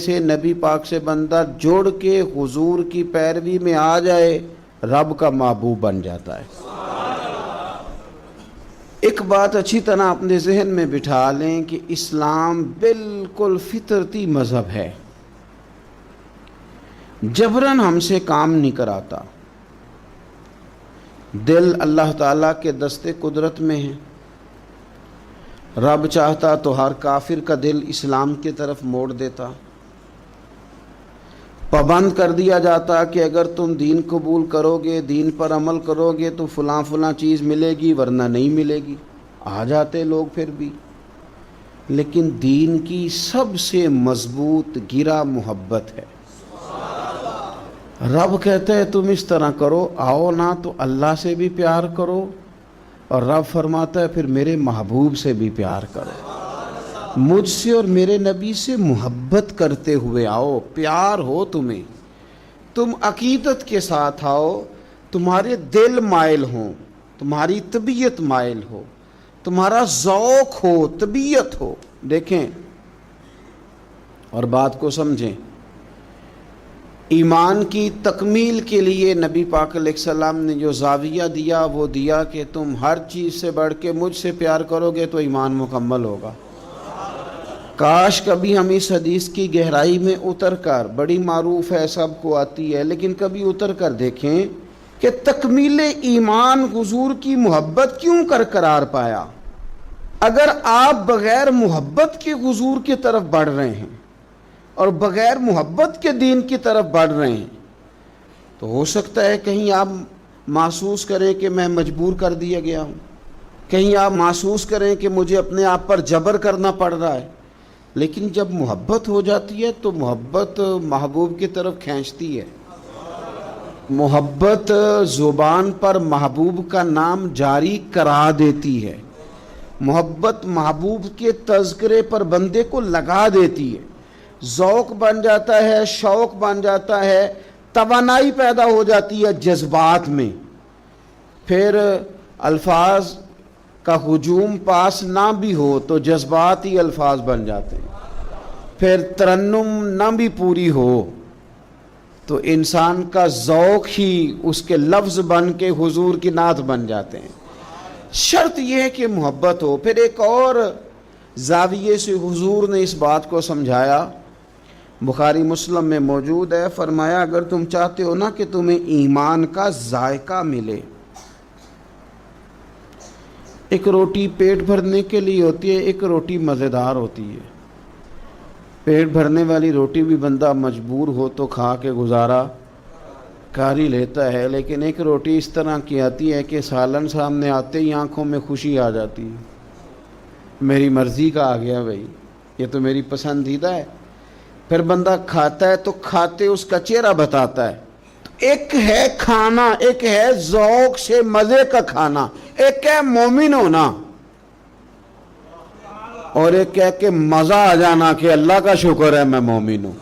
سے نبی پاک سے بندہ جوڑ کے حضور کی پیروی میں آ جائے، رب کا محبوب بن جاتا ہے۔ ایک بات اچھی طرح اپنے ذہن میں بٹھا لیں کہ اسلام بالکل فطرتی مذہب ہے، جبراً ہم سے کام نہیں کراتا۔ دل اللہ تعالیٰ کے دستے قدرت میں ہے۔ رب چاہتا تو ہر کافر کا دل اسلام کی طرف موڑ دیتا، پابند کر دیا جاتا کہ اگر تم دین قبول کرو گے، دین پر عمل کرو گے تو فلاں فلاں چیز ملے گی، ورنہ نہیں ملے گی۔ آ جاتے لوگ پھر بھی، لیکن دین کی سب سے مضبوط گرہ محبت ہے۔ رب کہتا ہے تم اس طرح کرو، آؤ نا تو اللہ سے بھی پیار کرو، اور رب فرماتا ہے پھر میرے محبوب سے بھی پیار کرو، مجھ سے اور میرے نبی سے محبت کرتے ہوئے آؤ، پیار ہو تمہیں، تم عقیدت کے ساتھ آؤ، تمہارے دل مائل ہوں، تمہاری طبیعت مائل ہو، تمہارا ذوق ہو، طبیعت ہو۔ دیکھیں اور بات کو سمجھیں، ایمان کی تکمیل کے لیے نبی پاک علیہ السلام نے جو زاویہ دیا وہ دیا کہ تم ہر چیز سے بڑھ کے مجھ سے پیار کرو گے تو ایمان مکمل ہوگا۔ کاش کبھی ہم اس حدیث کی گہرائی میں اتر کر، بڑی معروف ہے، سب کو آتی ہے، لیکن کبھی اتر کر دیکھیں کہ تکمیل ایمان حضور کی محبت کیوں قرار پایا۔ اگر آپ بغیر محبت کے حضور کی طرف بڑھ رہے ہیں اور بغیر محبت کے دین کی طرف بڑھ رہے ہیں تو ہو سکتا ہے کہیں آپ محسوس کریں کہ میں مجبور کر دیا گیا ہوں، کہیں آپ محسوس کریں کہ مجھے اپنے آپ پر جبر کرنا پڑ رہا ہے۔ لیکن جب محبت ہو جاتی ہے تو محبت محبوب کی طرف کھینچتی ہے۔ محبت زبان پر محبوب کا نام جاری کرا دیتی ہے، محبت محبوب کے تذکرے پر بندے کو لگا دیتی ہے، ذوق بن جاتا ہے، شوق بن جاتا ہے، توانائی پیدا ہو جاتی ہے جذبات میں۔ پھر الفاظ کا ہجوم پاس نہ بھی ہو تو جذبات ہی الفاظ بن جاتے ہیں۔ پھر ترنم نہ بھی پوری ہو تو انسان کا ذوق ہی اس کے لفظ بن کے حضور کی نعت بن جاتے ہیں۔ شرط یہ ہے کہ محبت ہو۔ پھر ایک اور زاویے سے حضور نے اس بات کو سمجھایا، بخاری مسلم میں موجود ہے، فرمایا اگر تم چاہتے ہو نا کہ تمہیں ایمان کا ذائقہ ملے، ایک روٹی پیٹ بھرنے کے لیے ہوتی ہے، ایک روٹی مزیدار ہوتی ہے۔ پیٹ بھرنے والی روٹی بھی بندہ مجبور ہو تو کھا کے گزارا کر ہی لیتا ہے، لیکن ایک روٹی اس طرح کی آتی ہے کہ سالن سامنے آتے ہی آنکھوں میں خوشی آ جاتی ہے، میری مرضی کا آ گیا بھائی، یہ تو میری پسندیدہ ہے۔ پھر بندہ کھاتا ہے تو کھاتے اس کا چہرہ بتاتا ہے۔ تو ایک ہے کھانا، ایک ہے ذوق سے مزے کا کھانا، ایک ہے مومن ہونا، اور ایک ہے کہ مزہ آ جانا کہ اللہ کا شکر ہے میں مومن ہوں۔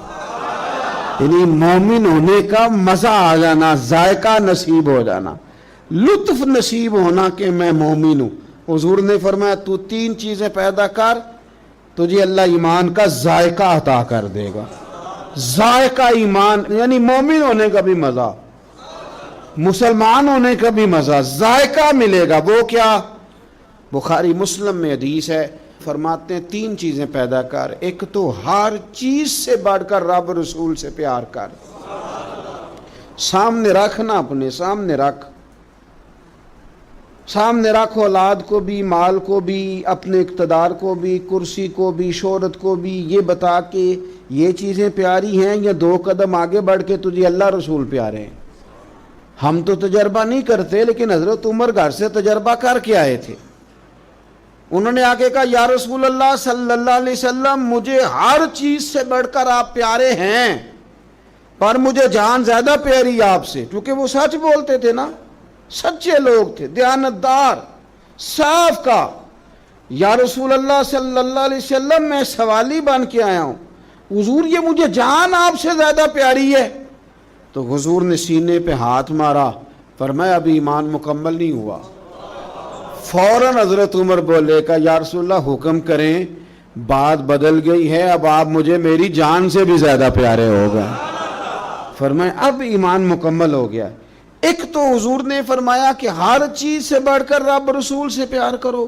یعنی مومن ہونے کا مزہ آ جانا، ذائقہ نصیب ہو جانا، لطف نصیب ہونا کہ میں مومن ہوں۔ حضور نے فرمایا تو تین چیزیں پیدا کر، تجھے اللہ ایمان کا ذائقہ عطا کر دے گا۔ ذائقہ ایمان یعنی مومن ہونے کا بھی مزہ، مسلمان ہونے کا بھی مزہ، ذائقہ ملے گا۔ وہ کیا؟ بخاری مسلم میں حدیث ہے، فرماتے ہیں تین چیزیں پیدا کر، ایک تو ہر چیز سے بڑھ کر رب رسول سے پیار کر، سامنے رکھنا، اپنے سامنے رکھ، سامنے رکھ اولاد کو بھی، مال کو بھی، اپنے اقتدار کو بھی، کرسی کو بھی، شہرت کو بھی، یہ بتا کہ یہ چیزیں پیاری ہیں یا دو قدم آگے بڑھ کے تجھے اللہ رسول پیارے ہیں۔ ہم تو تجربہ نہیں کرتے، لیکن حضرت عمر گھر سے تجربہ کر کے آئے تھے۔ انہوں نے آگے کہا یا رسول اللہ صلی اللہ علیہ وسلم، مجھے ہر چیز سے بڑھ کر آپ پیارے ہیں، پر مجھے جان زیادہ پیاری آپ سے، کیونکہ وہ سچ بولتے تھے نا، سچے لوگ تھے، دیانتدار، صاف کا۔ یا رسول اللہ صلی اللہ علیہ وسلم، میں سوالی بن کے آیا ہوں، حضور یہ مجھے جان آپ سے زیادہ پیاری ہے۔ تو حضور نے سینے پہ ہاتھ مارا، فرمایا ابھی ایمان مکمل نہیں ہوا۔ فوراً حضرت عمر بولے کہ یا رسول اللہ حکم کریں، بات بدل گئی ہے، اب آپ مجھے میری جان سے بھی زیادہ پیارے ہو گئے۔ فرمائے اب ایمان مکمل ہو گیا۔ ایک تو حضور نے فرمایا کہ ہر چیز سے بڑھ کر رب رسول سے پیار کرو،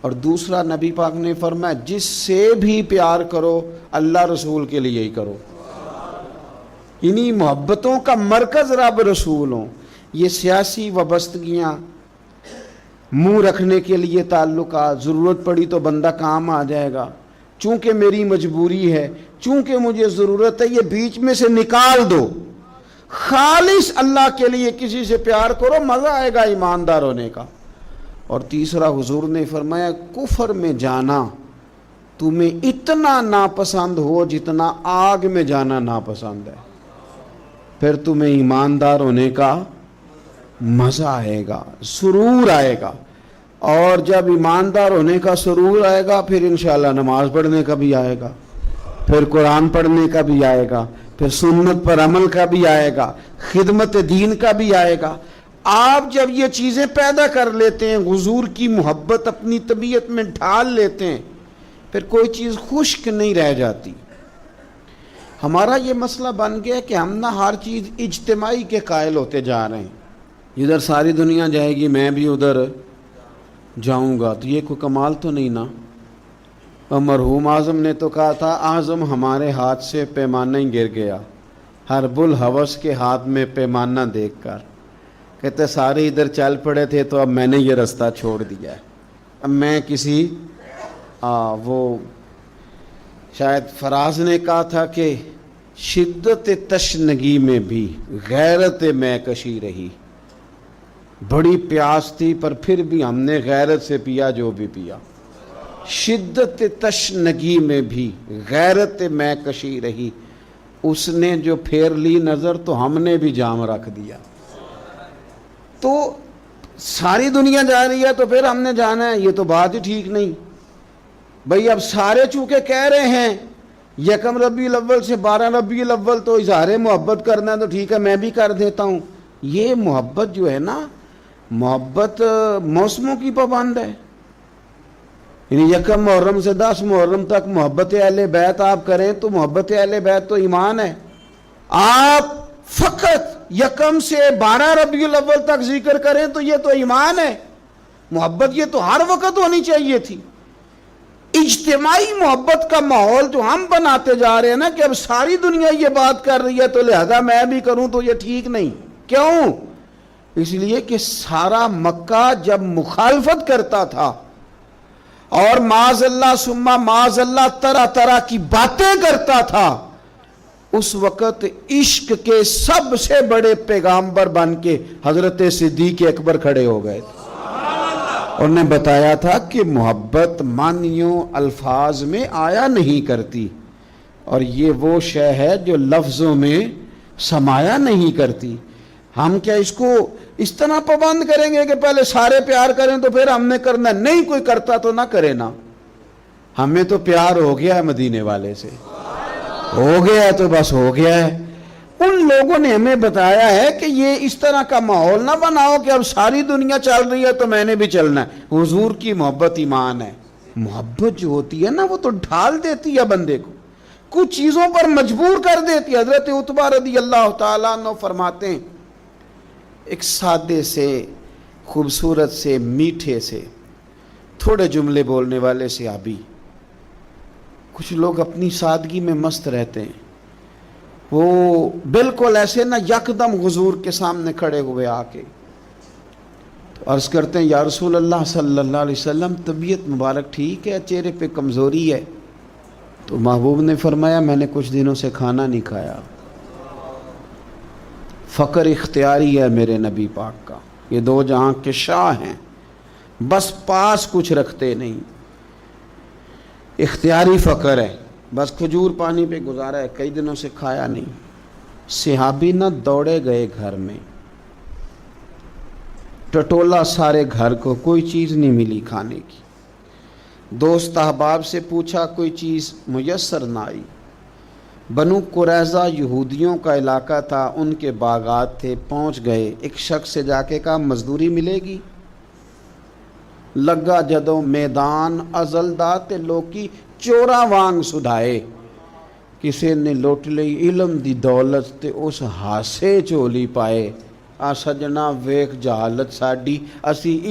اور دوسرا نبی پاک نے فرمایا جس سے بھی پیار کرو اللہ رسول کے لیے ہی کرو۔ انہی محبتوں کا مرکز رب رسول ہوں۔ یہ سیاسی وابستگیاں، منہ رکھنے کے لیے تعلقات، ضرورت پڑی تو بندہ کام آ جائے گا، چونکہ میری مجبوری ہے، چونکہ مجھے ضرورت ہے، یہ بیچ میں سے نکال دو۔ خالص اللہ کے لیے کسی سے پیار کرو، مزہ آئے گا ایماندار ہونے کا۔ اور تیسرا حضور نے فرمایا کفر میں جانا تمہیں اتنا ناپسند ہو جتنا آگ میں جانا ناپسند ہے، پھر تمہیں ایماندار ہونے کا مزہ آئے گا، سرور آئے گا۔ اور جب ایماندار ہونے کا سرور آئے گا پھر انشاءاللہ نماز پڑھنے کا بھی آئے گا، پھر قرآن پڑھنے کا بھی آئے گا، پھر سنت پر عمل کا بھی آئے گا، خدمت دین کا بھی آئے گا۔ آپ جب یہ چیزیں پیدا کر لیتے ہیں، حضور کی محبت اپنی طبیعت میں ڈھال لیتے ہیں، پھر کوئی چیز خشک نہیں رہ جاتی۔ ہمارا یہ مسئلہ بن گیا کہ ہم نہ ہر چیز اجتماعی کے قائل ہوتے جا رہے ہیں، ادھر ساری دنیا جائے گی میں بھی ادھر جاؤں گا، تو یہ کوئی کمال تو نہیں نا۔ اور مرحوم اعظم نے تو کہا تھا اعظم ہمارے ہاتھ سے پیمانہ ہی گر گیا، ہر بل ہوس کے ہاتھ میں پیمانہ دیکھ کر، کہتے سارے ادھر چل پڑے تھے تو اب میں نے یہ رستہ چھوڑ دیا ہے، اب میں کسی وہ شاید فراز نے کہا تھا کہ شدت تشنگی میں بھی غیرت میں کشی رہی، بڑی پیاس تھی پر پھر بھی ہم نے غیرت سے پیا جو بھی پیا، شدت تشنگی میں بھی غیرت میں کشی رہی، اس نے جو پھیر لی نظر تو ہم نے بھی جام رکھ دیا۔ تو ساری دنیا جا رہی ہے تو پھر ہم نے جانا ہے، یہ تو بات ہی ٹھیک نہیں بھئی۔ اب سارے چونکہ کہہ رہے ہیں یکم ربیع الاول سے 12 ربیع الاول تو اظہار محبت کرنا ہے تو ٹھیک ہے میں بھی کر دیتا ہوں، یہ محبت جو ہے نا، محبت موسموں کی پابند ہے۔ یعنی یکم محرم سے 10 محرم تک محبت اہل بیت آپ کریں تو محبت اہل بیت تو ایمان ہے۔ آپ فقط یکم سے 12 ربیع الاول تک ذکر کریں تو یہ تو ایمان ہے۔ محبت یہ تو ہر وقت ہونی چاہیے تھی۔ اجتماعی محبت کا ماحول جو ہم بناتے جا رہے ہیں نا کہ اب ساری دنیا یہ بات کر رہی ہے تو لہذا میں بھی کروں، تو یہ ٹھیک نہیں۔ کیوں؟ اس لیے کہ سارا مکہ جب مخالفت کرتا تھا اور معاذ اللہ ثم معاذ اللہ طرح طرح کی باتیں کرتا تھا، اس وقت عشق کے سب سے بڑے پیغامبر بن کے حضرت صدیق اکبر کھڑے ہو گئے تھے۔ انہوں نے بتایا تھا کہ محبت معنیوں الفاظ میں آیا نہیں کرتی، اور یہ وہ شے ہے جو لفظوں میں سمایا نہیں کرتی۔ ہم کیا اس کو اس طرح پابند کریں گے کہ پہلے سارے پیار کریں تو پھر ہم نے کرنا؟ نہیں، کوئی کرتا تو نہ کرے نا، ہمیں تو پیار ہو گیا ہے مدینے والے سے، ہو گیا ہے تو بس ہو گیا ہے۔ ان لوگوں نے ہمیں بتایا ہے کہ یہ اس طرح کا ماحول نہ بناؤ کہ اب ساری دنیا چل رہی ہے تو میں نے بھی چلنا ہے۔ حضور کی محبت ایمان ہے۔ محبت جو ہوتی ہے نا وہ تو ڈھال دیتی ہے بندے کو، کچھ چیزوں پر مجبور کر دیتی ہے۔ حضرت عتبہ رضی اللہ تعالیٰ عنہ فرماتے ہیں ایک سادے سے، خوبصورت سے، میٹھے سے، تھوڑے جملے بولنے والے صحابی، کچھ لوگ اپنی سادگی میں مست رہتے ہیں، وہ بالکل ایسے نہ یکدم حضور کے سامنے کھڑے ہوئے آ کے تو عرض کرتے ہیں یا رسول اللہ صلی اللہ علیہ وسلم طبیعت مبارک ٹھیک ہے، چہرے پہ کمزوری ہے؟ تو محبوب نے فرمایا میں نے کچھ دنوں سے کھانا نہیں کھایا۔ فقر اختیاری ہے میرے نبی پاک کا، یہ دو جہاں کے شاہ ہیں، بس پاس کچھ رکھتے نہیں، اختیاری فقر ہے، بس کھجور پانی پہ گزارا ہے، کئی دنوں سے کھایا نہیں۔ صحابی نہ دوڑے گئے گھر میں، ٹٹولا سارے گھر کو، کوئی چیز نہیں ملی کھانے کی۔ دوست احباب سے پوچھا، کوئی چیز میسر نہ آئی۔ بنو قریظہ یہودیوں کا علاقہ تھا، ان کے باغات تھے، پہنچ گئے، ایک شخص سے جا کے کہا مزدوری ملے گی؟ ਲੱਗਾ ਜਦੋਂ ਮੈਦਾਨ ਅਜ਼ਲ ਦਾ ਤੇ ਲੋਕੀ ਚੋਰਾਂ ਵਾਂਗ ਸੁਧਾਏ। ਕਿਸੇ ਨੇ ਲੁੱਟ ਲਈ ਇਲਮ ਦੀ ਦੌਲਤ ਤੇ ਉਸ ਹਾਸੇ ਝੋਲੀ ਪਾਏ। ਆ ਸੱਜਣਾ ਵੇਖ ਜਹਾਲਤ ਸਾਡੀ, ਅਸੀਂ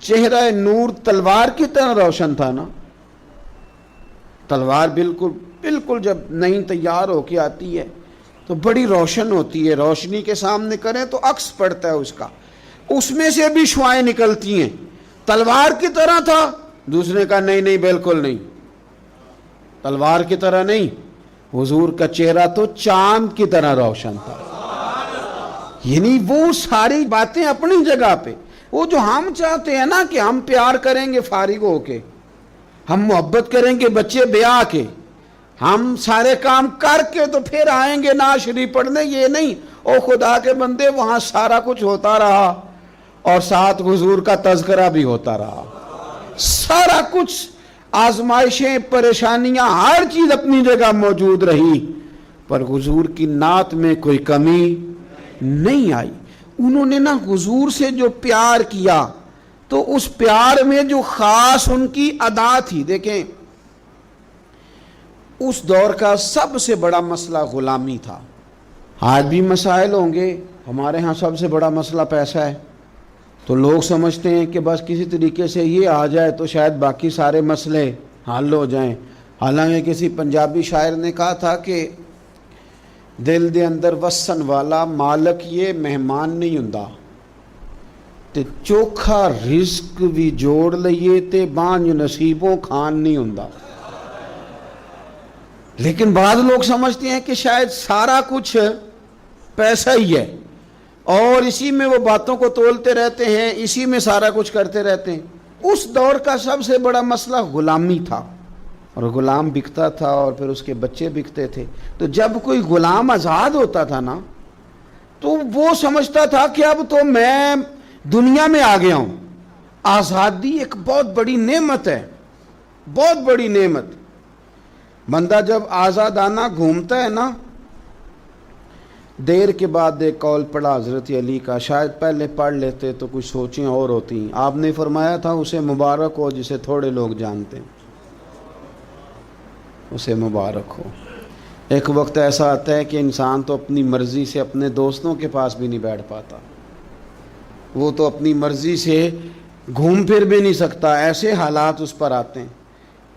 چہرہ نور تلوار کی طرح روشن تھا نا. تلوار بالکل جب نئی تیار ہو کے آتی ہے تو بڑی روشن ہوتی ہے, روشنی کے سامنے کریں تو عکس پڑتا ہے اس کا, اس میں سے بھی شعاعیں نکلتی ہیں. تلوار کی طرح تھا. دوسرے کا نہیں بالکل نہیں, تلوار کی طرح نہیں, حضور کا چہرہ تو چاند کی طرح روشن تھا. یعنی وہ ساری باتیں اپنی جگہ پہ. وہ جو ہم چاہتے ہیں نا کہ ہم پیار کریں گے فارغ ہو کے, ہم محبت کریں گے بچے بیاہ کے, ہم سارے کام کر کے تو پھر آئیں گے نعت شریف پڑھنے, یہ نہیں. او خدا کے بندے, وہاں سارا کچھ ہوتا رہا اور ساتھ حضور کا تذکرہ بھی ہوتا رہا. سارا کچھ, آزمائشیں, پریشانیاں, ہر چیز اپنی جگہ موجود رہی, پر حضور کی نعت میں کوئی کمی نہیں آئی. انہوں نے نا حضور سے جو پیار کیا تو اس پیار میں جو خاص ان کی ادا تھی. دیکھیں, اس دور کا سب سے بڑا مسئلہ غلامی تھا. آج بھی مسائل ہوں گے, ہمارے ہاں سب سے بڑا مسئلہ پیسہ ہے, تو لوگ سمجھتے ہیں کہ بس کسی طریقے سے یہ آ جائے تو شاید باقی سارے مسئلے حل ہو جائیں. حالانکہ کسی پنجابی شاعر نے کہا تھا کہ دل دے اندر وسن والا مالک یہ مہمان نہیں ہوندا, تے چوکھا رزق بھی جوڑ لئیے تے بانج نصیبوں کھان نہیں ہوندا. لیکن بعض لوگ سمجھتے ہیں کہ شاید سارا کچھ پیسہ ہی ہے اور اسی میں وہ باتوں کو تولتے رہتے ہیں, اسی میں سارا کچھ کرتے رہتے ہیں. اس دور کا سب سے بڑا مسئلہ غلامی تھا, اور غلام بکتا تھا اور پھر اس کے بچے بکتے تھے. تو جب کوئی غلام آزاد ہوتا تھا نا تو وہ سمجھتا تھا کہ اب تو میں دنیا میں آ گیا ہوں. آزادی ایک بہت بڑی نعمت ہے, بہت بڑی نعمت. بندہ جب آزادانہ گھومتا ہے نا, دیر کے بعد ایک قول پڑھا حضرت علی کا, شاید پہلے پڑھ لیتے تو کچھ سوچیں اور ہوتی. آپ نے فرمایا تھا اسے مبارک ہو جسے تھوڑے لوگ جانتے ہیں, اسے مبارک ہو. ایک وقت ایسا آتا ہے کہ انسان تو اپنی مرضی سے اپنے دوستوں کے پاس بھی نہیں بیٹھ پاتا, وہ تو اپنی مرضی سے گھوم پھر بھی نہیں سکتا, ایسے حالات اس پر آتے ہیں.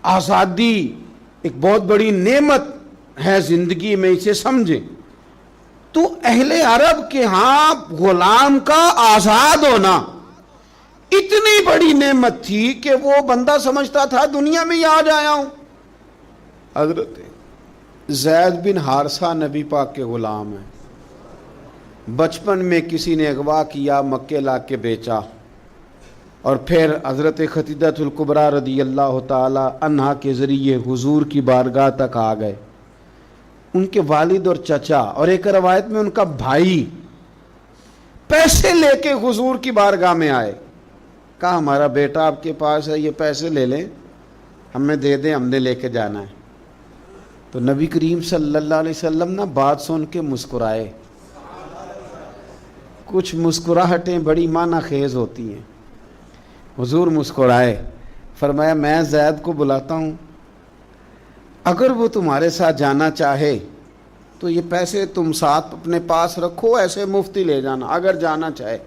آزادی ایک بہت بڑی نعمت ہے زندگی میں, اسے سمجھیں. تو اہل عرب کے ہاں غلام کا آزاد ہونا اتنی بڑی نعمت تھی کہ وہ بندہ سمجھتا تھا دنیا میں ہی آج آیا ہوں. حضرت زید بن حارثہ نبی پاک کے غلام ہیں. بچپن میں کسی نے اغوا کیا, مکے لا کے بیچا, اور پھر حضرت خدیجہ الکبریٰ رضی اللہ تعالی عنہا کے ذریعے حضور کی بارگاہ تک آ گئے. ان کے والد اور چچا اور ایک روایت میں ان کا بھائی پیسے لے کے حضور کی بارگاہ میں آئے. کہا ہمارا بیٹا آپ کے پاس ہے, یہ پیسے لے لیں, ہمیں دے دیں, ہم نے لے کے جانا ہے. تو نبی کریم صلی اللہ علیہ وسلم نا بات سن کے مسکرائے. کچھ مسکراہٹیں بڑی معنی خیز ہوتی ہیں. حضور مسکرائے, فرمایا میں زید کو بلاتا ہوں, اگر وہ تمہارے ساتھ جانا چاہے تو یہ پیسے تم ساتھ اپنے پاس رکھو, ایسے مفتی لے جانا اگر جانا چاہے.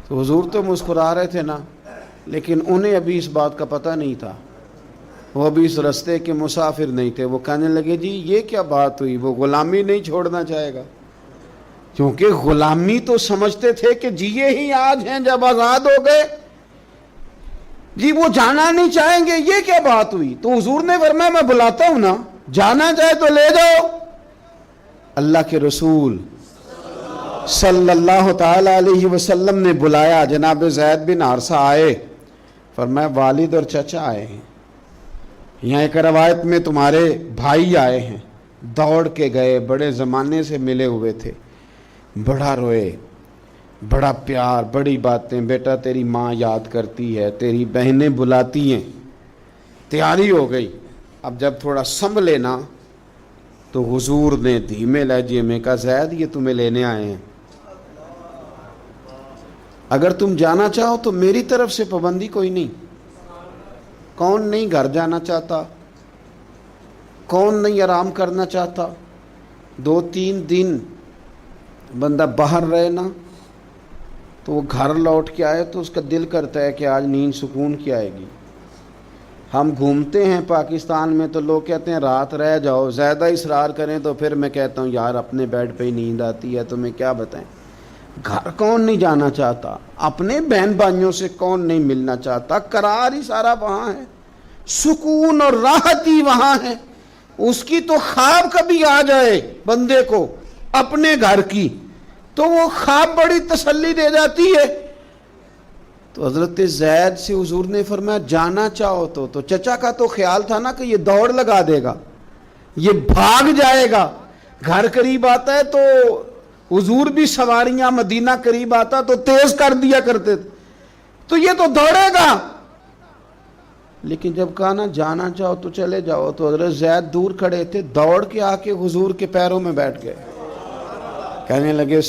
تو حضور تو مسکرا رہے تھے نا, لیکن انہیں ابھی اس بات کا پتہ نہیں تھا, وہ ابھی اس رستے کے مسافر نہیں تھے. وہ کہنے لگے جی یہ کیا بات ہوئی, وہ غلامی نہیں چھوڑنا چاہے گا, کیونکہ غلامی تو سمجھتے تھے کہ جیے ہی آج ہیں جب آزاد ہو گئے, جی وہ جانا نہیں چاہیں گے, یہ کیا بات ہوئی. تو حضور نے فرمایا میں بلاتا ہوں نا, جانا چاہے تو لے جاؤ. اللہ کے رسول صلی اللہ تعالی علیہ وسلم نے بلایا, جناب زید بن حارثہ آئے, فرمایا والد اور چچا آئے ہیں. یہاں ایک روایت میں تمہارے بھائی آئے ہیں, دوڑ کے گئے, بڑے زمانے سے ملے ہوئے تھے, بڑا روئے, بڑا پیار, بڑی باتیں, بیٹا تیری ماں یاد کرتی ہے, تیری بہنیں بلاتی ہیں. تیاری ہو گئی. اب جب تھوڑا سنبھلے نا تو حضور نے دھیمے لہجے میں کہا زید یہ تمہیں لینے آئے ہیں, اگر تم جانا چاہو تو میری طرف سے پابندی کوئی نہیں. کون نہیں گھر جانا چاہتا, کون نہیں آرام کرنا چاہتا. 2-3 دن بندہ باہر رہے نا تو وہ گھر لوٹ کے آئے تو اس کا دل کرتا ہے کہ آج نیند سکون کی آئے گی. ہم گھومتے ہیں پاکستان میں تو لوگ کہتے ہیں رات رہ جاؤ, زیادہ اصرار کریں تو پھر میں کہتا ہوں یار اپنے بیڈ پہ ہی نیند آتی ہے, تمہیں کیا بتائیں. گھر کون نہیں جانا چاہتا, اپنے بہن بھائیوں سے کون نہیں ملنا چاہتا. قرار ہی سارا وہاں ہے, سکون اور راحت ہی وہاں ہے. اس کی تو خواب کبھی آ جائے بندے کو اپنے گھر کی تو وہ خواب بڑی تسلی دے جاتی ہے. تو حضرت زید سے حضور نے فرمایا جانا چاہو تو چچا کا تو خیال تھا نا کہ یہ دوڑ لگا دے گا, یہ بھاگ جائے گا. گھر قریب آتا ہے تو حضور بھی سواریاں, مدینہ قریب آتا تو تیز کر دیا کرتے تھے, تو یہ تو دوڑے گا. لیکن جب کہا نا جانا چاہو تو چلے جاؤ, تو حضرت زید دور کھڑے تھے, دوڑ کے آ کے حضور کے پیروں میں بیٹھ گئے, کہنے لگے